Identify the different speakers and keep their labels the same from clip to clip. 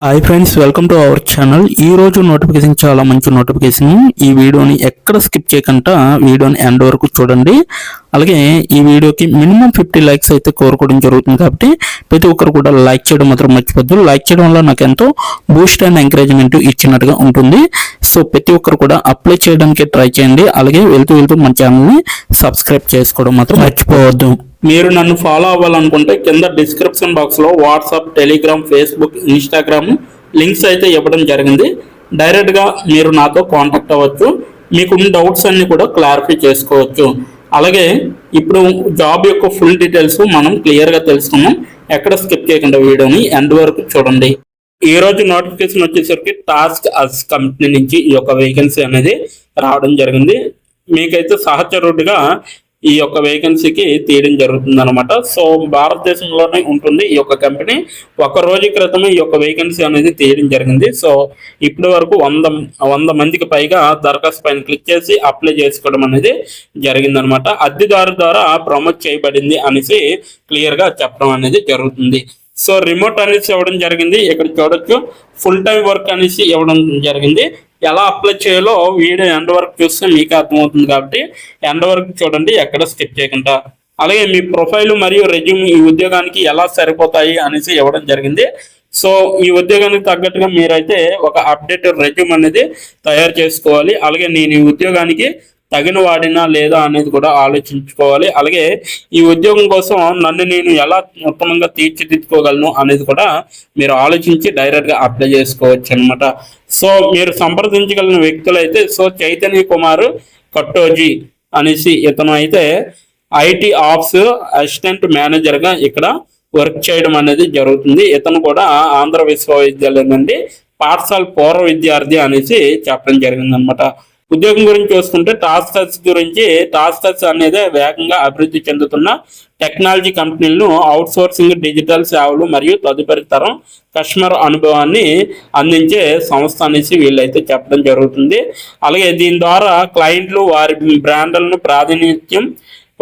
Speaker 1: Hi friends, welcome to our channel. ఈ రోజు notification చాలా మంచి నోటిఫికేషన్. ఈ వీడియోని ఎక్కడ స్కిప్ చేయకుండా వీడియోని ఎండ్ వరకు చూడండి. అలాగే ఈ వీడియోకి మినిమం 50 లైక్స్ అయితే కోరుకోవడం జరుగుతుంది. కాబట్టి ప్రతి ఒక్కరు కూడా లైక్ చేయడం మాత్రం మర్చిపోద్దు. లైక్ చేయడం వల్ల నాకు ఎంతో బూస్ట్ అండ్ ఎంకరేజ్మెంట్ ఇచ్చినట్టుగా ఉంటుంది. సో ప్రతి ఒక్కరు కూడా అప్లై చేయడానికి ట్రై చేయండి. అలాగే వెళ్తూ మన ఛానల్ని సబ్స్క్రైబ్ చేసుకోవడం మాత్రం మర్చిపోవద్దు. మీరు నన్ను ఫాలో అవ్వాలనుకుంటే కింద డిస్క్రిప్షన్ బాక్స్లో WhatsApp, Telegram, Facebook, Instagram links అయితే ఇవ్వడం జరిగింది. డైరెక్ట్గా మీరు నాతో కాంటాక్ట్ అవ్వచ్చు. మీకున్న డౌట్స్ అన్ని కూడా క్లారిఫై చేసుకోవచ్చు. అలాగే ఇప్పుడు జాబ్ యొక్క ఫుల్ డీటెయిల్స్ మనం క్లియర్గా తెలుసుకున్నాం. ఎక్కడ స్కిప్ చేయకుండా వీడియోని ఎండ్ వరకు చూడండి. ఈ రోజు నోటిఫికేషన్ వచ్చేసరికి టాస్క్ అస్ కంపెనీ నుంచి ఈ యొక్క వేకెన్సీ అనేది రావడం జరిగింది. మీకైతే సహచరుడిగా ఈ యొక్క వేకెన్సీకి తీయడం జరుగుతుంది అనమాట. సో భారతదేశంలోనే ఉంటుంది ఈ యొక్క కంపెనీ. ఒక రోజు క్రితమే ఈ యొక్క వేకెన్సీ అనేది తీయడం జరిగింది. సో ఇప్పటి వరకు 100 మందికి పైగా దరఖాస్తు పైన క్లిక్ చేసి అప్లై చేసుకోవడం అనేది జరిగిందనమాట. అద్దెదారు ద్వారా ప్రమోట్ చేయబడింది అనేసి క్లియర్గా చెప్పడం అనేది జరుగుతుంది. సో రిమోట్ అనేసి ఇవ్వడం జరిగింది. ఇక్కడ చూడొచ్చు ఫుల్ టైం వర్క్ అనేసి ఇవ్వడం జరిగింది. ఎలా అప్లై చేయాలో వీడియో ఎండ్ వరకు చూస్తే మీకు అర్థమవుతుంది. కాబట్టి ఎండ్ వరకు చూడండి, ఎక్కడ స్కిప్ చేయకుండా. అలాగే మీ ప్రొఫైల్ మరియు రెజ్యూమ్ ఈ ఉద్యోగానికి ఎలా సరిపోతాయి అనేసి ఇవ్వడం జరిగింది. సో ఈ ఉద్యోగానికి తగ్గట్టుగా మీరైతే ఒక అప్డేటెడ్ రెజ్యూమ్ అనేది తయారు చేసుకోవాలి. అలాగే నేను ఈ ఉద్యోగానికి తగిన వాడినా లేదా అనేది కూడా ఆలోచించుకోవాలి. అలాగే ఈ ఉద్యోగం కోసం నన్ను నేను ఎలా ఉత్తమంగా తీర్చిదిద్దుకోగలను అనేది కూడా మీరు ఆలోచించి డైరెక్ట్గా అప్లై చేసుకోవచ్చు అనమాట. సో మీరు సంప్రదించగలిగిన వ్యక్తులు అయితే చైతన్య కుమార్ కట్టోజీ అనేసి ఇతను అయితే ఐటీ ఆప్స్ అసిస్టెంట్ మేనేజర్గా ఇక్కడ వర్క్ చేయడం అనేది జరుగుతుంది. ఇతను కూడా ఆంధ్ర విశ్వవిద్యాలయం నుండి పాఠశాల పూర్వ విద్యార్థి అనేసి చెప్పడం జరిగింది అనమాట. ఉద్యోగం గురించి చూసుకుంటే టాస్కర్స్ అనేది వేగంగా అభివృద్ధి చెందుతున్న టెక్నాలజీ కంపెనీలను అవుట్సోర్సింగ్, డిజిటల్ సేవలు మరియు తదుపరి తరం కస్టమర్ అనుభవాన్ని అందించే సంస్థ అనేసి వీళ్ళైతే చెప్పడం జరుగుతుంది. అలాగే దీని ద్వారా క్లయింట్లు వారి బ్రాండ్లను ప్రాతినిధ్యం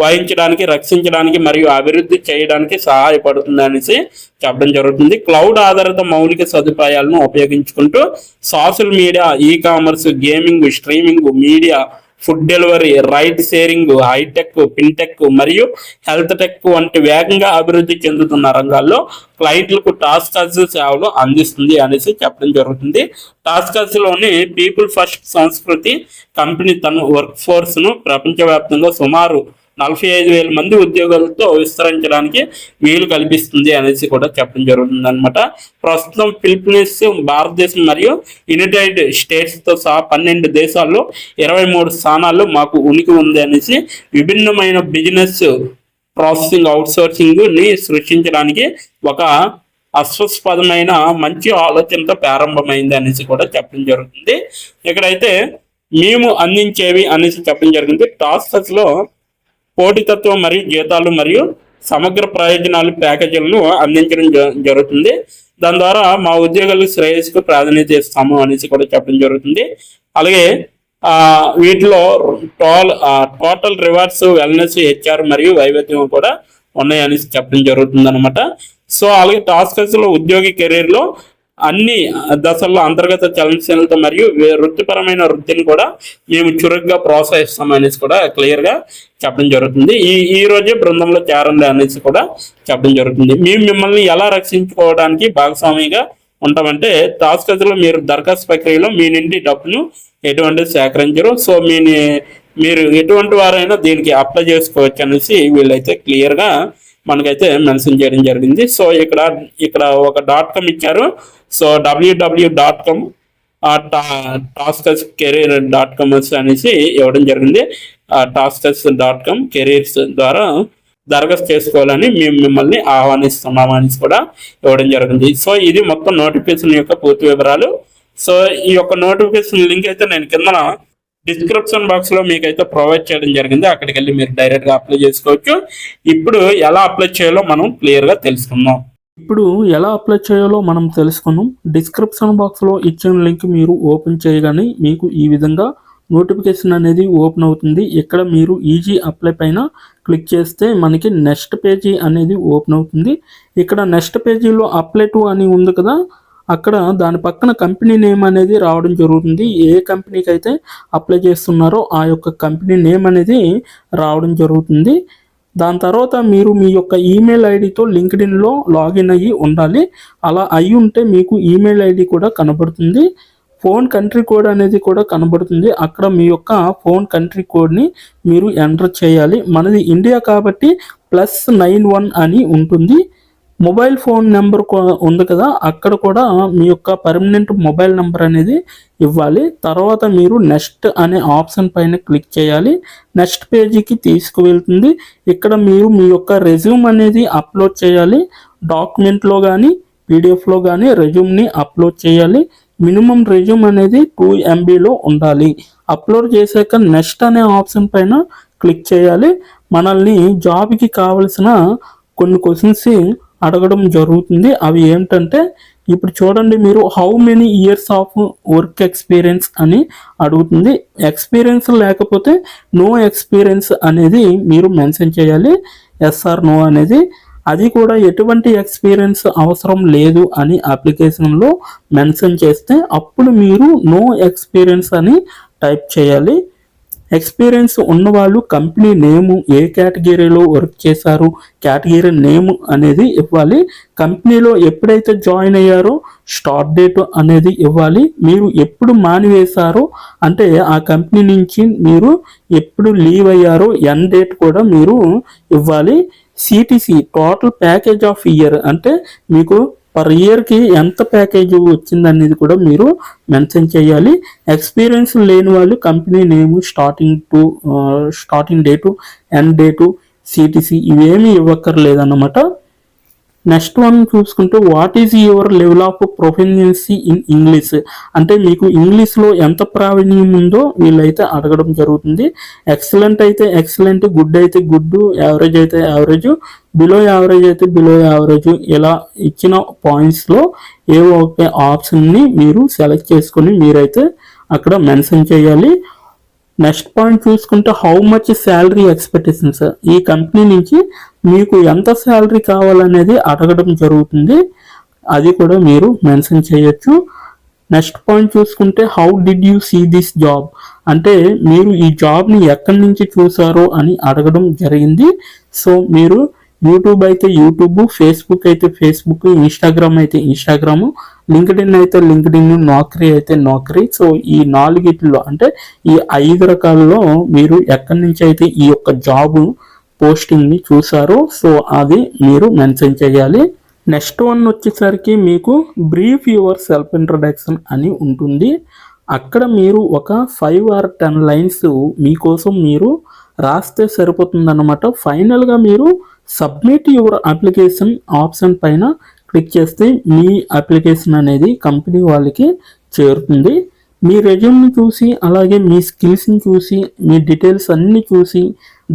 Speaker 1: వహించడానికి, రక్షించడానికి మరియు అభివృద్ధి చేయడానికి సహాయపడుతుంది అనేసి చెప్పడం జరుగుతుంది. క్లౌడ్ ఆధారిత మౌలిక సదుపాయాలను ఉపయోగించుకుంటూ social media, e commerce, gaming, streaming, media, food delivery, ride sharing, high tech, fintech మరియు హెల్త్ టెక్ వంటి వేగంగా అభివృద్ధి చెందుతున్న రంగాల్లో క్లయింట్లకు టాస్కర్స్ సేవలు అందిస్తుంది అనేసి చెప్పడం జరుగుతుంది. టాస్కర్స్లోని పీపుల్ ఫస్ట్ సంస్కృతి కంపెనీ తన వర్క్ ఫోర్స్ను ప్రపంచవ్యాప్తంగా సుమారు 45,000 మంది ఉద్యోగులతో విస్తరించడానికి వీలు కల్పిస్తుంది అనేసి కూడా చెప్పడం జరుగుతుంది అనమాట. ప్రస్తుతం ఫిలిప్పీన్స్, భారతదేశం మరియు యునైటెడ్ స్టేట్స్తో సహా 12 దేశాల్లో 23 స్థానాల్లో మాకు ఉనికి ఉంది అనేసి విభిన్నమైన బిజినెస్ ప్రాసెసింగ్ అవుట్సోర్సింగ్ని సృష్టించడానికి ఒక అస్వాస్పదమైన మంచి ఆలోచనతో ప్రారంభమైంది అనేసి కూడా చెప్పడం జరుగుతుంది. ఇక్కడైతే మేము అందించేవి అనేసి చెప్పడం జరిగింది. టాస్కర్స్లో పోటీతత్వం మరియు జీతాలు మరియు సమగ్ర ప్రయోజనాలు ప్యాకేజీలను అందించడం జరుగుతుంది. దాని ద్వారా మా ఉద్యోగాలకు శ్రేయస్సుకు ప్రాధాన్యత ఇస్తాము అనేసి కూడా చెప్పడం జరుగుతుంది. అలాగే వీటిలో టోటల్ రివార్డ్స్, వెల్నెస్, హెచ్ఆర్ మరియు వైవిధ్యం కూడా ఉన్నాయనేసి చెప్పడం జరుగుతుంది అనమాట. సో అలాగే టాస్కర్స్లో ఉద్యోగి కెరీర్లో అన్ని దశల్లో అంతర్గత చలనశీలత మరియు వృత్తిపరమైన వృత్తిని కూడా మేము చురుగ్గా ప్రోత్సహిస్తాం అనేసి కూడా క్లియర్గా చెప్పడం జరుగుతుంది. ఈ రోజే బృందంలో చేరండి అనేసి కూడా చెప్పడం జరుగుతుంది. మేము మిమ్మల్ని ఎలా రక్షించుకోవడానికి భాగస్వామిగా ఉంటామంటే టాస్కర్స్లో మీరు దరఖాస్తు ప్రక్రియలో మీ నుండి డబ్బును ఎటువంటి సేకరించరు. సో మీరు ఎటువంటి వారైనా దీనికి అప్లై చేసుకోవచ్చు అనేసి వీళ్ళైతే క్లియర్గా మనకైతే మెన్షన్ చేయడం జరిగింది. సో ఇక్కడ ఒక .com ఇచ్చారు. సో www.com taskers-career.com అనేసి ఇవ్వడం జరిగింది. taskers.com కెరీర్స్ ద్వారా దరఖాస్తు చేసుకోవాలని మేము మిమ్మల్ని ఆహ్వానిస్తున్నాము అనేసి కూడా ఇవ్వడం జరిగింది. సో ఇది మొత్తం నోటిఫికేషన్ యొక్క పూర్తి వివరాలు. సో ఈ యొక్క నోటిఫికేషన్ లింక్ అయితే నేను కింద డిస్క్రిప్షన్ బాక్స్లో మీకైతే ప్రొవైడ్ చేయడం జరిగింది. అక్కడికి వెళ్ళి మీరు డైరెక్ట్గా అప్లై చేసుకోవచ్చు. ఇప్పుడు ఎలా అప్లై చేయాలో మనం క్లియర్గా తెలుసుకుందాం. డిస్క్రిప్షన్ బాక్స్లో ఇచ్చిన లింక్ మీరు ఓపెన్ చేయగానే మీకు ఈ విధంగా నోటిఫికేషన్ అనేది ఓపెన్ అవుతుంది. ఇక్కడ మీరు ఈజీ అప్లై పైన క్లిక్ చేస్తే మనకి నెక్స్ట్ పేజీ అనేది ఓపెన్ అవుతుంది. ఇక్కడ నెక్స్ట్ పేజీలో అప్లై టు అని ఉంది కదా, అక్కడ దాని పక్కన కంపెనీ నేమ్ అనేది రావడం జరుగుతుంది. ఏ కంపెనీకి అయితే అప్లై చేస్తున్నారో ఆ యొక్క కంపెనీ నేమ్ అనేది రావడం జరుగుతుంది. దాని తర్వాత మీరు మీ యొక్క ఈమెయిల్ ఐడితో లింక్డ్ఇన్లో లాగిన్ అయ్యి ఉండాలి. అలా అయి ఉంటే మీకు ఈమెయిల్ ఐడి కూడా కనబడుతుంది. ఫోన్ కంట్రీ కోడ్ అనేది కూడా కనబడుతుంది. అక్కడ మీ యొక్క ఫోన్ కంట్రీ కోడ్ని మీరు ఎంటర్ చేయాలి. మనది ఇండియా కాబట్టి +91 అని ఉంటుంది. మొబైల్ ఫోన్ నెంబర్ ఉంది కదా, అక్కడ కూడా మీ యొక్క పర్మనెంట్ మొబైల్ నెంబర్ అనేది ఇవ్వాలి. తర్వాత మీరు నెక్స్ట్ అనే ఆప్షన్ పైన క్లిక్ చేయాలి. నెక్స్ట్ పేజీకి తీసుకువెళ్తుంది. ఇక్కడ మీరు మీ యొక్క రెజ్యూమ్ అనేది అప్లోడ్ చేయాలి. డాక్యుమెంట్లో కానీ పీడిఎఫ్లో కానీ రెజ్యూమ్ని అప్లోడ్ చేయాలి. మినిమం రెజ్యూమ్ అనేది 2 MBలో ఉండాలి. అప్లోడ్ చేశాక నెక్స్ట్ అనే ఆప్షన్ పైన క్లిక్ చేయాలి. మనల్ని జాబ్కి కావలసిన కొన్ని క్వశ్చన్స్ అడగడం జరుగుతుంది. అవి ఏమిటంటే ఇప్పుడు చూడండి, మీరు how many years of work experience అని అడుగుతుంది. ఎక్స్పీరియన్స్ లేకపోతే నో ఎక్స్పీరియన్స్ అనేది మీరు మెన్షన్ చేయాలి. ఎస్ ఆర్ నో అనేది. అది కూడా ఎటువంటి ఎక్స్పీరియన్స్ అవసరం లేదు అని అప్లికేషన్లో మెన్షన్ చేస్తే అప్పుడు మీరు నో ఎక్స్పీరియన్స్ అని టైప్ చేయాలి. ఎక్స్పీరియన్స్ ఉన్నవాళ్ళు కంపెనీ నేము, ఏ కేటగిరీలో వర్క్ చేశారు, కేటగిరీ నేమ్ అనేది ఇవ్వాలి. కంపెనీలో ఎప్పుడైతే జాయిన్ అయ్యారో స్టార్ట్ డేట్ అనేది ఇవ్వాలి. మీరు ఎప్పుడు మానివేశారో అంటే ఆ కంపెనీ నుంచి మీరు ఎప్పుడు లీవ్ అయ్యారో ఎండ్ డేట్ కూడా మీరు ఇవ్వాలి. CTC total package of year అంటే మీకు పర్ ఇయర్కి ఎంత ప్యాకేజ్ వచ్చిందనేది కూడా మీరు మెన్షన్ చేయాలి. ఎక్స్పీరియన్స్ లేని వాళ్ళు company name, starting date, end date, CTC ఇవేమీ ఇవ్వక్కర్లేదన్నమాట. నెక్స్ట్ వన్ చూసుకుంటే what is your level of proficiency in English అంటే మీకు ఇంగ్లీష్లో ఎంత ప్రావీణ్యం ఉందో వీళ్ళైతే అడగడం జరుగుతుంది. ఎక్సలెంట్ అయితే ఎక్సలెంట్, గుడ్ అయితే గుడ్, యావరేజ్ అయితే యావరేజ్, బిలో యావరేజ్ అయితే బిలో యావరేజ్, ఇలా ఇచ్చిన పాయింట్స్లో ఏవో ఒక ఆప్షన్ని మీరు సెలెక్ట్ చేసుకొని మీరైతే అక్కడ మెన్షన్ చేయాలి. నెక్స్ట్ పాయింట్ చూసుకుంటే హౌ మచ్ శాలరీ ఎక్స్పెక్టేషన్స్, ఈ కంపెనీ నుంచి మీకు ఎంత శాలరీ కావాలనేది అడగడం జరుగుతుంది. అది కూడా మీరు మెన్షన్ చేయొచ్చు. నెక్స్ట్ పాయింట్ చూసుకుంటే how did you see this job అంటే మీరు ఈ జాబ్ని ఎక్కడి నుంచి చూసారో అని అడగడం జరిగింది. సో మీరు యూట్యూబ్ అయితే యూట్యూబ్, ఫేస్బుక్ అయితే ఫేస్బుక్, ఇన్స్టాగ్రామ్ అయితే ఇన్స్టాగ్రామ్, లింక్డ్ఇన్ అయితే లింక్డ్ఇన్, నౌకరీ అయితే నౌకరీ. సో ఈ 4 అంటే ఈ 5 రకాలలో మీరు ఎక్కడి నుంచి అయితే ఈ యొక్క జాబ్ పోస్టింగ్ని చూసారో సో అది మీరు మెన్షన్ చేయాలి. నెక్స్ట్ వన్ వచ్చేసరికి మీకు బ్రీఫ్ యువర్ సెల్ఫ్ ఇంట్రడక్షన్ అని ఉంటుంది. అక్కడ మీరు ఒక 5 or 10 లైన్స్ మీకోసం మీరు రాస్తే సరిపోతుందన్నమాట. ఫైనల్గా మీరు సబ్మిట్ యువర్ అప్లికేషన్ ఆప్షన్ పైన క్లిక్ చేస్తే మీ అప్లికేషన్ అనేది కంపెనీ వాళ్ళకి చేరుతుంది. మీ రెజ్యూమ్ని చూసి అలాగే మీ స్కిల్స్ని చూసి మీ డీటెయిల్స్ అన్నీ చూసి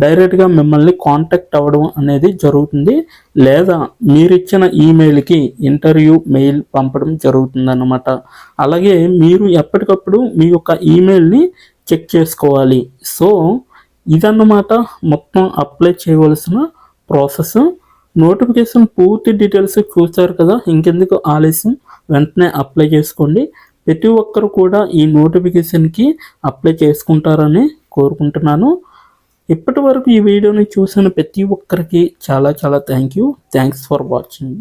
Speaker 1: డైరెక్ట్గా మిమ్మల్ని కాంటాక్ట్ అవ్వడం అనేది జరుగుతుంది. లేదా మీరిచ్చిన ఈమెయిల్కి ఇంటర్వ్యూ మెయిల్ పంపడం జరుగుతుందన్నమాట. అలాగే మీరు ఎప్పటికప్పుడు మీ యొక్క ఈమెయిల్ని చెక్ చేసుకోవాలి. సో ఇదన్నమాట మొత్తం అప్లై చేయవలసిన ప్రాసెస్. నోటిఫికేషన్ పూర్తి డీటెయిల్స్ చూస్తారు కదా, ఇంకెందుకు ఆలస్యం, వెంటనే అప్లై చేసుకోండి. ప్రతి ఒక్కరు కూడా ఈ నోటిఫికేషన్కి అప్లై చేసుకుంటారని కోరుకుంటున్నాను. ఇప్పటి వరకు ఈ వీడియోని చూసిన ప్రతి ఒక్కరికి చాలా థ్యాంక్స్ ఫర్ వాచింగ్.